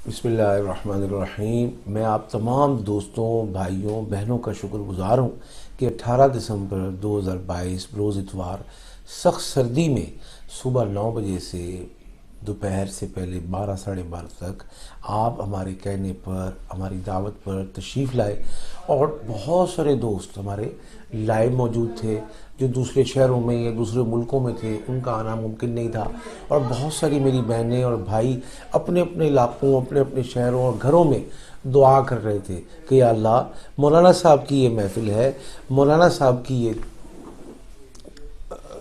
بسم اللہ الرحمن الرحیم۔ میں آپ تمام دوستوں، بھائیوں، بہنوں کا شکر گزار ہوں کہ 18 دسمبر 2022 بروز اتوار سخت سردی میں صبح 9 بجے سے دوپہر سے پہلے 12 ساڑھے 12 تک آپ ہمارے کہنے پر، ہماری دعوت پر تشریف لائے، اور بہت سارے دوست ہمارے لائیو موجود تھے جو دوسرے شہروں میں یا دوسرے ملکوں میں تھے، ان کا آنا ممکن نہیں تھا، اور بہت ساری میری بہنیں اور بھائی اپنے اپنے علاقوں، اپنے اپنے شہروں اور گھروں میں دعا کر رہے تھے کہ یا اللہ، مولانا صاحب کی یہ محفل ہے، مولانا صاحب کی یہ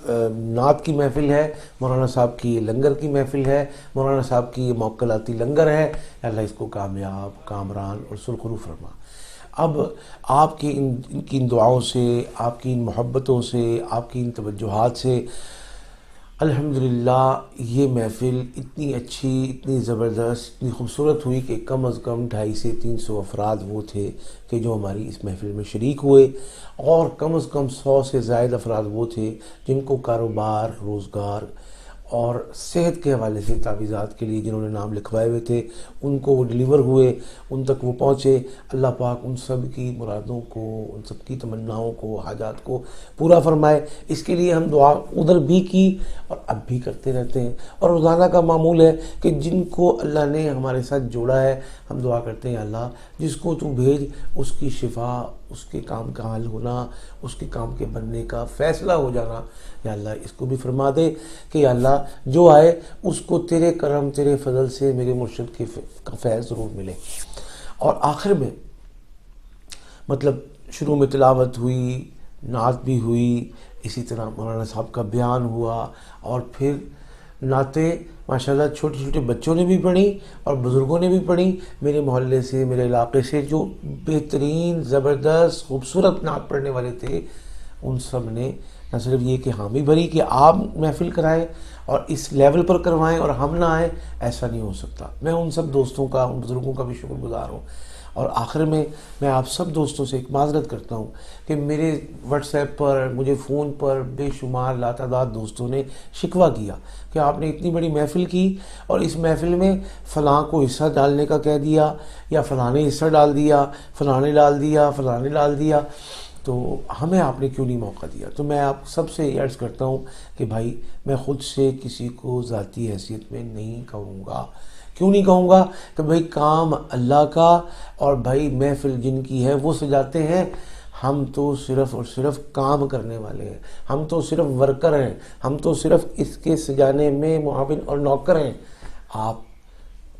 نعت کی محفل ہے، مولانا صاحب کی یہ لنگر کی محفل ہے، مولانا صاحب کی یہ موکلاتی لنگر ہے، یا اللہ اس کو کامیاب، کامران اور سرخرو فرما۔ اب آپ کی ان کی دعاؤں سے، آپ کی ان محبتوں سے، آپ کی ان توجہات سے الحمدللہ یہ محفل اتنی اچھی، اتنی زبردست، اتنی خوبصورت ہوئی کہ کم از کم 250 سے 300 افراد وہ تھے کہ جو ہماری اس محفل میں شریک ہوئے، اور کم از کم 100 سے زائد افراد وہ تھے جن کو کاروبار، روزگار اور صحت کے حوالے سے تعویذات کے لیے جنہوں نے نام لکھوائے ہوئے تھے ان کو وہ ڈیلیور ہوئے، ان تک وہ پہنچے۔ اللہ پاک ان سب کی مرادوں کو، ان سب کی تمناؤں کو، حاجات کو پورا فرمائے۔ اس کے لیے ہم دعا ادھر بھی کی اور اب بھی کرتے رہتے ہیں، اور روزانہ کا معمول ہے کہ جن کو اللہ نے ہمارے ساتھ جوڑا ہے ہم دعا کرتے ہیں، اللہ جس کو تو بھیج، اس کی شفا، اس کے کام کا حل ہونا، اس کے کام کے بننے کا فیصلہ ہو جانا، یا اللہ اس کو بھی فرما دے کہ یا اللہ جو آئے اس کو تیرے کرم، تیرے فضل سے میرے مرشد کا فیض ضرور ملے۔ اور آخر میں مطلب شروع میں تلاوت ہوئی، نعت بھی ہوئی، اسی طرح مولانا صاحب کا بیان ہوا، اور پھر نعتیں ماشاءاللہ چھوٹے چھوٹے بچوں نے بھی پڑھی اور بزرگوں نے بھی پڑھی، میرے محلے سے، میرے علاقے سے جو بہترین، زبردست، خوبصورت نعت پڑھنے والے تھے، ان سب نے نہ صرف یہ کہ حامی بھری کہ آپ محفل کرائیں اور اس لیول پر کروائیں اور ہم نہ آئیں، ایسا نہیں ہو سکتا۔ میں ان سب دوستوں کا، ان بزرگوں کا بھی شکر گزار ہوں۔ اور آخر میں آپ سب دوستوں سے ایک معذرت کرتا ہوں کہ میرے واٹس ایپ پر، مجھے فون پر بے شمار لاتعداد دوستوں نے شکوہ کیا کہ آپ نے اتنی بڑی محفل کی اور اس محفل میں فلاں کو حصہ ڈالنے کا کہہ دیا، یا فلاں نے حصہ ڈال دیا، فلاں نے ڈال دیا، فلاں نے ڈال دیا، تو ہمیں آپ نے کیوں نہیں موقع دیا؟ تو میں آپ سب سے یہ عرض کرتا ہوں کہ بھائی، میں خود سے کسی کو ذاتی حیثیت میں نہیں کہوں گا۔ کیوں نہیں کہوں گا؟ کہ بھائی کام اللہ کا، اور بھائی محفل جن کی ہے وہ سجاتے ہیں، ہم تو صرف اور صرف کام کرنے والے ہیں، ہم تو صرف ورکر ہیں، ہم تو صرف اس کے سجانے میں معاون اور نوکر ہیں۔ آپ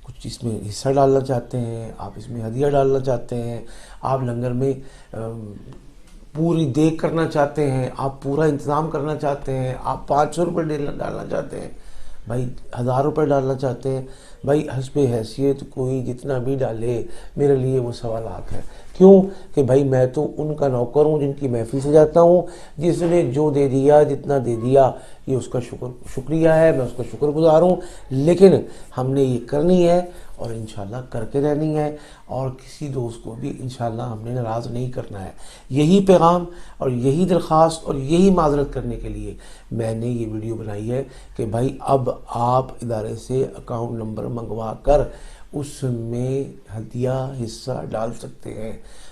کچھ اس میں حصہ ڈالنا چاہتے ہیں، آپ اس میں ہدیہ ڈالنا چاہتے ہیں، آپ لنگر میں پوری دیکھ کرنا چاہتے ہیں، آپ پورا انتظام کرنا چاہتے ہیں، آپ 500 روپے ڈالنا چاہتے ہیں، بھائی 1000 روپے ڈالنا چاہتے ہیں، بھائی حسب حیثیت کوئی جتنا بھی ڈالے، میرے لیے وہ سوالات ہے۔ کیوں؟ کہ بھائی میں تو ان کا نوکر ہوں جن کی محفل سجاتا ہوں، جس نے جو دے دیا، جتنا دے دیا، یہ اس کا شکریہ ہے، میں اس کا شکر گزار ہوں، لیکن ہم نے یہ کرنی ہے اور انشاءاللہ کر کے رہنی ہے، اور کسی دوست کو بھی انشاءاللہ ہم نے ناراض نہیں کرنا ہے۔ یہی پیغام اور یہی درخواست اور یہی معذرت کرنے کے لیے میں نے یہ ویڈیو بنائی ہے کہ بھائی اب آپ ادارے سے اکاؤنٹ نمبر منگوا کر اس میں ہدیہ حصہ ڈال سکتے ہیں،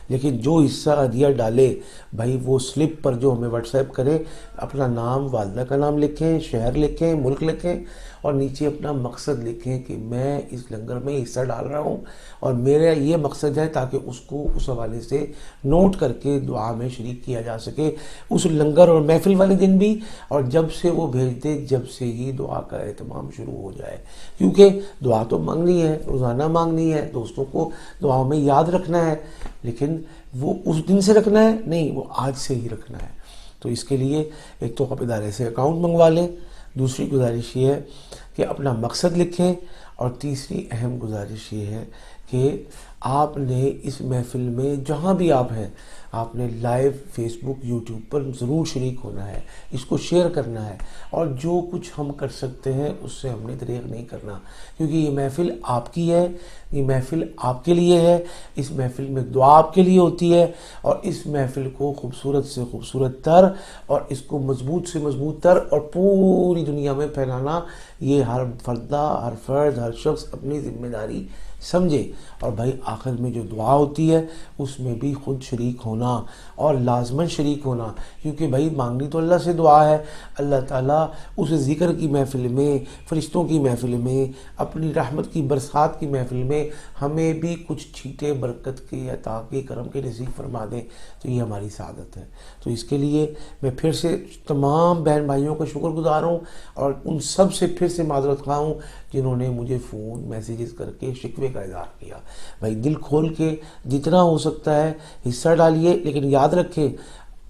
لیکن جو حصہ ہدیہ ڈالے بھائی وہ سلپ پر جو ہمیں واٹس ایپ کرے، اپنا نام، والدہ کا نام لکھیں، شہر لکھیں، ملک لکھیں، اور نیچے اپنا مقصد لکھیں کہ میں اس لنگر میں حصہ ڈال رہا ہوں اور میرا یہ مقصد ہے، تاکہ اس کو اس حوالے سے نوٹ کر کے دعا میں شریک کیا جا سکے اس لنگر اور محفل والے دن بھی، اور جب سے وہ بھیج دے جب سے ہی دعا کا اہتمام شروع ہو جائے، کیونکہ دعا تو مانگنی ہے، روزانہ مانگنی ہے، دوستوں کو دعاؤں میں یاد رکھنا ہے، لیکن وہ اس دن سے رکھنا ہے نہیں، وہ آج سے ہی رکھنا ہے۔ تو اس کے لیے ایک تو آپ ادارے سے اکاؤنٹ منگوا لیں، دوسری گزارش یہ ہے کہ اپنا مقصد لکھیں، اور تیسری اہم گزارش یہ ہے کہ آپ نے اس محفل میں جہاں بھی آپ ہیں، آپ نے لائیو فیس بک، یوٹیوب پر ضرور شریک ہونا ہے، اس کو شیئر کرنا ہے، اور جو کچھ ہم کر سکتے ہیں اس سے ہم نے دریغ نہیں کرنا، کیونکہ یہ محفل آپ کی ہے، یہ محفل آپ کے لیے ہے، اس محفل میں دعا آپ کے لیے ہوتی ہے، اور اس محفل کو خوبصورت سے خوبصورت تر اور اس کو مضبوط سے مضبوط تر اور پوری دنیا میں پھیلانا یہ ہر فردہ، ہر فرد، ہر شخص اپنی ذمہ داری سمجھے، اور بھائی آخر میں جو دعا ہوتی ہے اس میں بھی خود شریک ہونا اور لازماً شریک ہونا، کیونکہ بھائی مانگنی تو اللہ سے دعا ہے، اللہ تعالیٰ اس ذکر کی محفل میں، فرشتوں کی محفل میں، اپنی رحمت کی برسات کی محفل میں ہمیں بھی کچھ چھینٹے برکت کے، عطا کے، کرم کے نصیب فرما دیں، تو یہ ہماری سعادت ہے۔ تو اس کے لیے میں پھر سے تمام بہن بھائیوں کا شکر گزار ہوں، اور ان سب سے پھر سے معذرت خواہ ہوں جنہوں نے مجھے فون میسیجز کر کے شکوے کا اظہار کیا۔ بھائی دل کھول کے جتنا ہو سکتا ہے حصہ ڈالیے، لیکن یاد رکھیں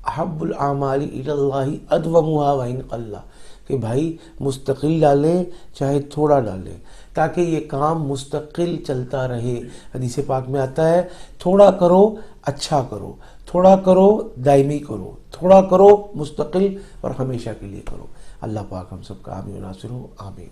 احب الاعمال الی اللہ ادومھا وان قل، کہ بھائی مستقل ڈالیں چاہے تھوڑا ڈالیں، تاکہ یہ کام مستقل چلتا رہے۔ حدیث پاک میں آتا ہے تھوڑا کرو اچھا کرو، تھوڑا کرو دائمی کرو، تھوڑا کرو مستقل اور ہمیشہ کے لیے کرو۔ اللہ پاک ہم سب کا حامی و ناصر ہو، آمین۔